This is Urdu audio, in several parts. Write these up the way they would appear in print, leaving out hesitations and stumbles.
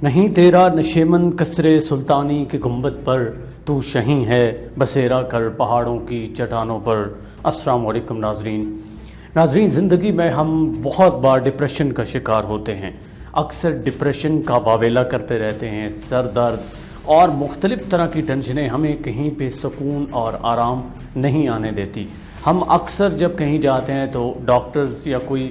نہیں تیرا نشیمن کسرے سلطانی کے گنبد پر تو شہیں ہے بسیرا کر پہاڑوں کی چٹانوں پر۔ السلام علیکم ناظرین، زندگی میں ہم بہت بار ڈپریشن کا شکار ہوتے ہیں۔ اکثر ڈپریشن کا واویلا کرتے رہتے ہیں۔ سر درد اور مختلف طرح کی ٹینشنیں ہمیں کہیں پہ سکون اور آرام نہیں آنے دیتی۔ ہم اکثر جب کہیں جاتے ہیں تو ڈاکٹرز یا کوئی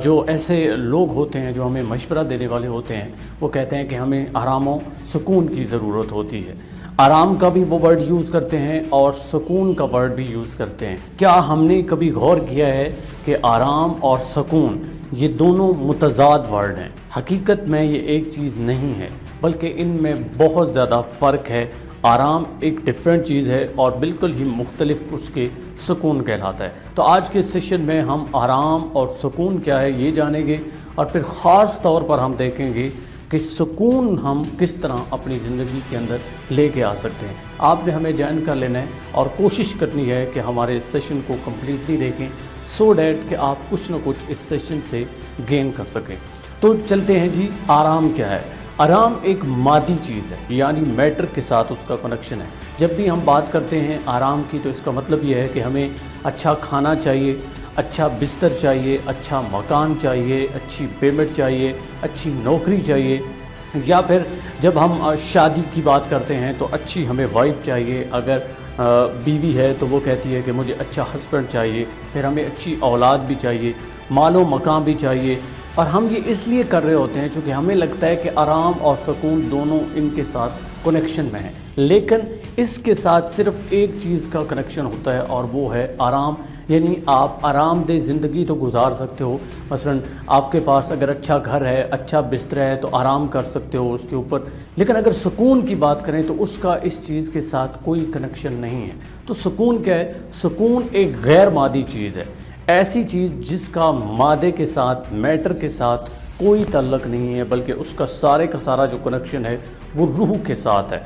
جو ایسے لوگ ہوتے ہیں جو ہمیں مشورہ دینے والے ہوتے ہیں، وہ کہتے ہیں کہ ہمیں آرام و سکون کی ضرورت ہوتی ہے۔ آرام کا بھی وہ ورڈ یوز کرتے ہیں اور سکون کا ورڈ بھی یوز کرتے ہیں۔ کیا ہم نے کبھی غور کیا ہے کہ آرام اور سکون یہ دونوں متضاد ورڈ ہیں؟ حقیقت میں یہ ایک چیز نہیں ہے، بلکہ ان میں بہت زیادہ فرق ہے۔ آرام ایک ڈیفرنٹ چیز ہے اور بالکل ہی مختلف اس کے سکون کہلاتا ہے۔ تو آج کے سیشن میں ہم آرام اور سکون کیا ہے یہ جانیں گے، اور پھر خاص طور پر ہم دیکھیں گے کہ سکون ہم کس طرح اپنی زندگی کے اندر لے کے آ سکتے ہیں۔ آپ نے ہمیں جوائن کر لینا ہے اور کوشش کرنی ہے کہ ہمارے سیشن کو کمپلیٹلی دیکھیں، سو دیٹ کہ آپ کچھ نہ کچھ اس سیشن سے گین کر سکیں۔ تو چلتے ہیں جی، آرام کیا ہے؟ آرام ایک مادی چیز ہے، یعنی میٹر کے ساتھ اس کا کنیکشن ہے۔ جب بھی ہم بات کرتے ہیں آرام کی تو اس کا مطلب یہ ہے کہ ہمیں اچھا کھانا چاہیے، اچھا بستر چاہیے، اچھا مکان چاہیے، اچھی پیمنٹ چاہیے، اچھی نوکری چاہیے، یا پھر جب ہم شادی کی بات کرتے ہیں تو اچھی ہمیں وائف چاہیے۔ اگر بیوی ہے تو وہ کہتی ہے کہ مجھے اچھا ہسبینڈ چاہیے، پھر ہمیں اچھی اولاد بھی چاہیے، مال و مقام بھی چاہیے۔ اور ہم یہ اس لیے کر رہے ہوتے ہیں چونکہ ہمیں لگتا ہے کہ آرام اور سکون دونوں ان کے ساتھ کنیکشن میں ہیں، لیکن اس کے ساتھ صرف ایک چیز کا کنیکشن ہوتا ہے اور وہ ہے آرام۔ یعنی آپ آرام دہ زندگی تو گزار سکتے ہو، مثلا آپ کے پاس اگر اچھا گھر ہے، اچھا بستر ہے تو آرام کر سکتے ہو اس کے اوپر، لیکن اگر سکون کی بات کریں تو اس کا اس چیز کے ساتھ کوئی کنیکشن نہیں ہے۔ تو سکون کیا ہے؟ سکون ایک غیر مادی چیز ہے، ایسی چیز جس کا مادے کے ساتھ، میٹر کے ساتھ کوئی تعلق نہیں ہے، بلکہ اس کا سارے کا سارا جو کنیکشن ہے وہ روح کے ساتھ ہے۔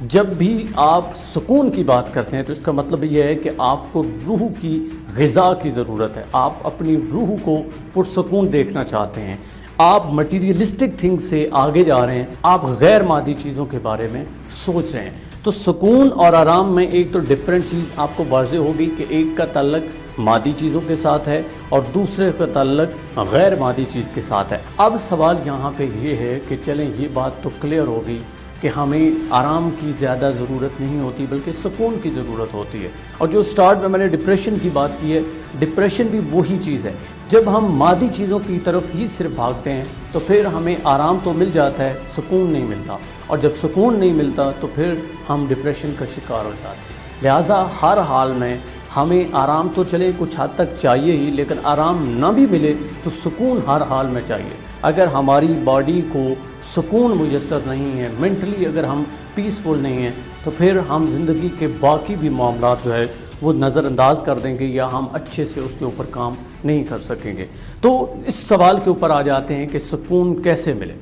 جب بھی آپ سکون کی بات کرتے ہیں تو اس کا مطلب یہ ہے کہ آپ کو روح کی غذا کی ضرورت ہے، آپ اپنی روح کو پرسکون دیکھنا چاہتے ہیں، آپ مٹیریلسٹک تھنگ سے آگے جا رہے ہیں، آپ غیر مادی چیزوں کے بارے میں سوچ رہے ہیں۔ تو سکون اور آرام میں ایک تو ڈیفرنٹ چیز آپ کو واضح ہوگی کہ ایک کا تعلق مادی چیزوں کے ساتھ ہے اور دوسرے کا تعلق غیر مادی چیز کے ساتھ ہے۔ اب سوال یہاں پہ یہ ہے کہ چلیں یہ بات تو کلیئر ہوگی کہ ہمیں آرام کی زیادہ ضرورت نہیں ہوتی بلکہ سکون کی ضرورت ہوتی ہے۔ اور جو سٹارٹ میں نے ڈپریشن کی بات کی ہے، ڈپریشن بھی وہی چیز ہے۔ جب ہم مادی چیزوں کی طرف ہی صرف بھاگتے ہیں تو پھر ہمیں آرام تو مل جاتا ہے، سکون نہیں ملتا، اور جب سکون نہیں ملتا تو پھر ہم ڈپریشن کا شکار ہو جاتے ہیں۔ لہٰذا ہر حال میں ہمیں آرام تو چلے کچھ حد تک چاہیے ہی، لیکن آرام نہ بھی ملے تو سکون ہر حال میں چاہیے۔ اگر ہماری باڈی کو سکون میسر نہیں ہے، مینٹلی اگر ہم پیسفل نہیں ہیں، تو پھر ہم زندگی کے باقی بھی معاملات جو ہے وہ نظر انداز کر دیں گے یا ہم اچھے سے اس کے اوپر کام نہیں کر سکیں گے۔ تو اس سوال کے اوپر آ جاتے ہیں کہ سکون کیسے ملے۔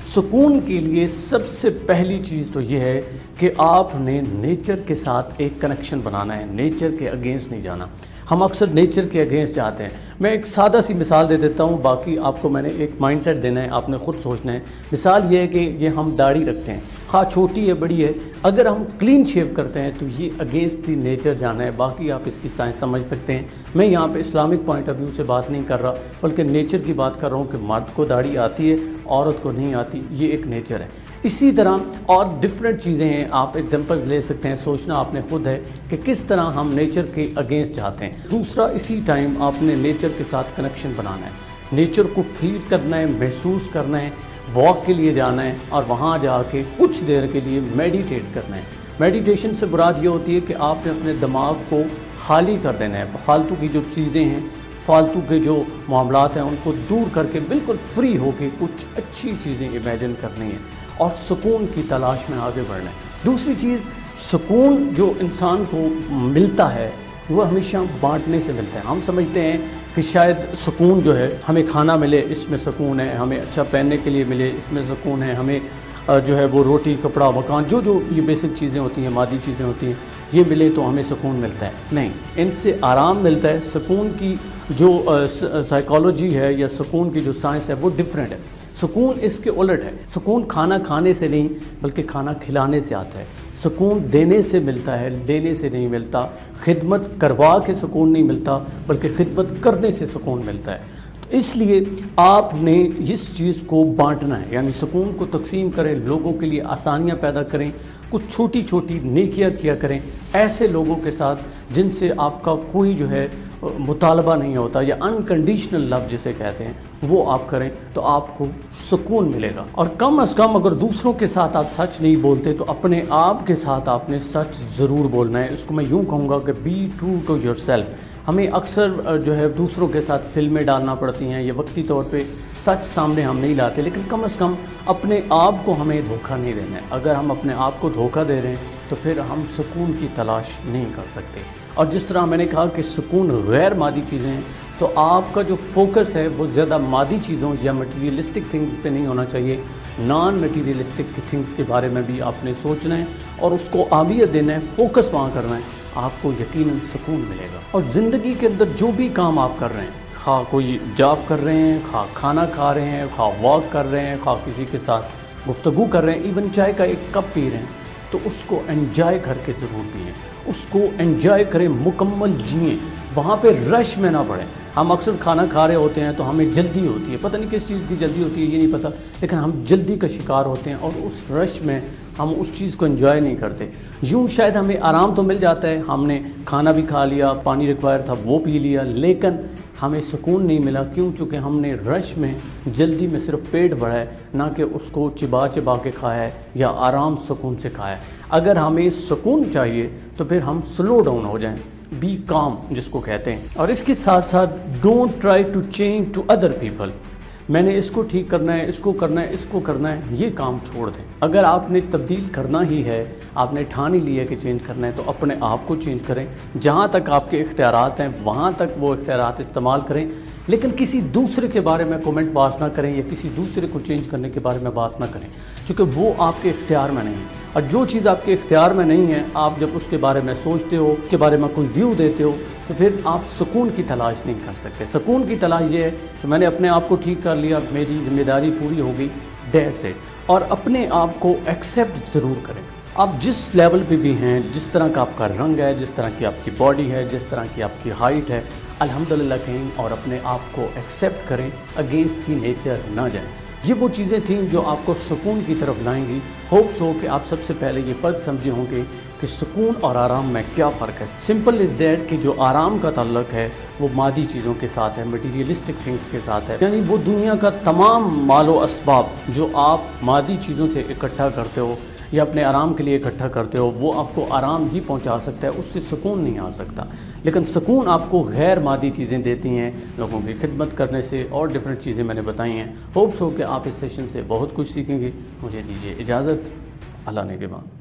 سکون کے لیے سب سے پہلی چیز تو یہ ہے کہ آپ نے نیچر کے ساتھ ایک کنیکشن بنانا ہے، نیچر کے اگینسٹ نہیں جانا۔ ہم اکثر نیچر کے اگینسٹ جاتے ہیں۔ میں ایک سادہ سی مثال دے دیتا ہوں، باقی آپ کو میں نے ایک مائنڈ سیٹ دینا ہے، آپ نے خود سوچنا ہے۔ مثال یہ ہے کہ یہ ہم داڑھی رکھتے ہیں، ہاں چھوٹی ہے بڑی ہے، اگر ہم کلین شیو کرتے ہیں تو یہ اگینسٹ دی نیچر جانا ہے۔ باقی آپ اس کی سائنس سمجھ سکتے ہیں۔ میں یہاں پہ اسلامک پوائنٹ آف ویو سے بات نہیں کر رہا، بلکہ نیچر کی بات کر رہا ہوں کہ مرد کو داڑھی آتی ہے، عورت کو نہیں آتی، یہ ایک نیچر ہے۔ اسی طرح اور ڈفرینٹ چیزیں ہیں، آپ ایگزامپلز لے سکتے ہیں، سوچنا آپ نے خود ہے کہ کس طرح ہم نیچر کے اگینسٹ جاتے ہیں۔ دوسرا، اسی ٹائم آپ نے نیچر کے ساتھ کنیکشن بنانا ہے، نیچر کو فیل کرنا ہے، محسوس کرنا ہے، واک کے لیے جانا ہے اور وہاں جا کے کچھ دیر کے لیے میڈیٹیٹ کرنا ہے۔ میڈیٹیشن سے مراد یہ ہوتی ہے کہ آپ نے اپنے دماغ کو خالی کر دینا ہے، فالتو کی جو چیزیں ہیں، فالتو کے جو معاملات ہیں ان کو دور کر کے بالکل فری ہو کے کچھ اچھی چیزیں امیجن کرنی ہیں اور سکون کی تلاش میں آگے بڑھنا ہے۔ دوسری چیز، سکون جو انسان کو ملتا ہے وہ ہمیشہ بانٹنے سے ملتا ہے۔ ہم سمجھتے ہیں کہ شاید سکون جو ہے ہمیں کھانا ملے اس میں سکون ہے، ہمیں اچھا پہننے کے لیے ملے اس میں سکون ہے، ہمیں جو ہے وہ روٹی کپڑا مکان جو یہ بیسک چیزیں ہوتی ہیں، مادی چیزیں ہوتی ہیں، یہ ملے تو ہمیں سکون ملتا ہے۔ نہیں، ان سے آرام ملتا ہے۔ سکون کی جو سائیکالوجی ہے یا سکون کی جو سائنس ہے وہ ڈیفرنٹ ہے۔ سکون اس کے الٹ ہے. سکون کھانا کھانے سے نہیں بلکہ کھانا کھلانے سے آتا ہے. سکون دینے سے ملتا ہے، لینے سے نہیں ملتا. خدمت کروا کے سکون نہیں ملتا بلکہ خدمت کرنے سے سکون ملتا ہے. تو اس لیے آپ نے اس چیز کو بانٹنا ہے، یعنی سکون کو تقسیم کریں، لوگوں کے لیے آسانیاں پیدا کریں، کچھ چھوٹی چھوٹی نیکیاں کیا کریں ایسے لوگوں کے ساتھ جن سے آپ کا کوئی جو ہے مطالبہ نہیں ہوتا، یا انکنڈیشنل لو جسے کہتے ہیں، وہ آپ کریں تو آپ کو سکون ملے گا. اور کم از کم اگر دوسروں کے ساتھ آپ سچ نہیں بولتے تو اپنے آپ کے ساتھ آپ نے سچ ضرور بولنا ہے. اس کو میں یوں کہوں گا کہ be true to yourself. ہمیں اکثر جو ہے دوسروں کے ساتھ فلمیں ڈالنا پڑتی ہیں، یا وقتی طور پہ سچ سامنے ہم نہیں لاتے، لیکن کم از کم اپنے آپ کو ہمیں دھوکہ نہیں دینا ہے. اگر ہم اپنے آپ کو دھوکہ دے رہے ہیں تو پھر ہم سکون کی تلاش نہیں کر سکتے. اور جس طرح میں نے کہا کہ سکون غیر مادی چیزیں ہیں، تو آپ کا جو فوکس ہے وہ زیادہ مادی چیزوں یا مٹیریلسٹک تھنگز پہ نہیں ہونا چاہیے. نان مٹیریلسٹک تھنگز کے بارے میں بھی آپ نے سوچنا ہے اور اس کو اہمیت دینا ہے، فوکس وہاں کرنا ہے. آپ کو یقیناً سکون ملے گا. اور زندگی کے اندر جو بھی کام آپ کر رہے ہیں، خواہ کوئی جاب کر رہے ہیں، خواہ کھانا کھا رہے ہیں، خواہ واک کر رہے ہیں، خواہ کسی کے ساتھ گفتگو کر رہے ہیں، ایون چائے کا ایک کپ پی رہے ہیں، تو اس کو انجوائے کر کے ضرور پئیں. اس کو انجوائے کریں، مکمل جئیں، وہاں پہ رش میں نہ پڑیں. ہم اکثر کھانا کھا رہے ہوتے ہیں تو ہمیں جلدی ہوتی ہے، پتہ نہیں کس چیز کی جلدی ہوتی ہے یہ نہیں پتہ، لیکن ہم جلدی کا شکار ہوتے ہیں اور اس رش میں ہم اس چیز کو انجوائے نہیں کرتے. یوں شاید ہمیں آرام تو مل جاتا ہے، ہم نے کھانا بھی کھا لیا، پانی ریکوائر تھا وہ پی لیا، لیکن ہمیں سکون نہیں ملا. کیوں؟ چونکہ ہم نے رش میں جلدی میں صرف پیٹ بھرا ہے، نہ کہ اس کو چبا چبا کے کھایا ہے یا آرام سکون سے کھایا ہے. اگر ہمیں سکون چاہیے تو پھر ہم سلو ڈاؤن ہو جائیں، بی کام جس کو کہتے ہیں. اور اس کے ساتھ ساتھ don't try to change to other people. میں نے اس کو ٹھیک کرنا ہے، اس کو کرنا ہے، اس کو کرنا ہے، یہ کام چھوڑ دیں. اگر آپ نے تبدیل کرنا ہی ہے، آپ نے ٹھان ہی لیا کہ چینج کرنا ہے، تو اپنے آپ کو چینج کریں. جہاں تک آپ کے اختیارات ہیں وہاں تک وہ اختیارات استعمال کریں، لیکن کسی دوسرے کے بارے میں کومنٹ پاس نہ کریں یا کسی دوسرے کو چینج کرنے کے بارے میں بات نہ کریں، کیونکہ وہ آپ کے اختیار میں نہیں ہے. اور جو چیز آپ کے اختیار میں نہیں ہے، آپ جب اس کے بارے میں سوچتے ہو، اس کے بارے میں کوئی ویو دیتے ہو، تو پھر آپ سکون کی تلاش نہیں کر سکتے. سکون کی تلاش یہ ہے کہ میں نے اپنے آپ کو ٹھیک کر لیا، میری ذمہ داری پوری ہو گئی، دیٹس اٹ. اور اپنے آپ کو ایکسیپٹ ضرور کریں. آپ جس لیول پہ بھی ہیں، جس طرح کا آپ کا رنگ ہے، جس طرح کی آپ کی باڈی ہے، جس طرح کی آپ کی ہائٹ ہے، الحمدللہ کہیں اور اپنے آپ کو ایکسیپٹ کریں، اگینسٹ کی نیچر نہ جائیں. یہ وہ چیزیں تھیں جو آپ کو سکون کی طرف لائیں گی. ہوپس ہو کہ آپ سب سے پہلے یہ فرق سمجھے ہوں گے کہ سکون اور آرام میں کیا فرق ہے. سمپل از دیٹ کہ جو آرام کا تعلق ہے وہ مادی چیزوں کے ساتھ ہے، مٹیریلسٹک تھنگس کے ساتھ ہے. یعنی وہ دنیا کا تمام مال و اسباب جو آپ مادی چیزوں سے اکٹھا کرتے ہو یا اپنے آرام کے لیے اکٹھا کرتے ہو، وہ آپ کو آرام ہی پہنچا سکتا ہے، اس سے سکون نہیں آ سکتا. لیکن سکون آپ کو غیر مادی چیزیں دیتی ہیں، لوگوں کی خدمت کرنے سے اور ڈفرینٹ چیزیں میں نے بتائی ہیں. ہوپس ہو کہ آپ اس سیشن سے بہت کچھ سیکھیں گے. مجھے دیجیے اجازت. اللہ نگہبان.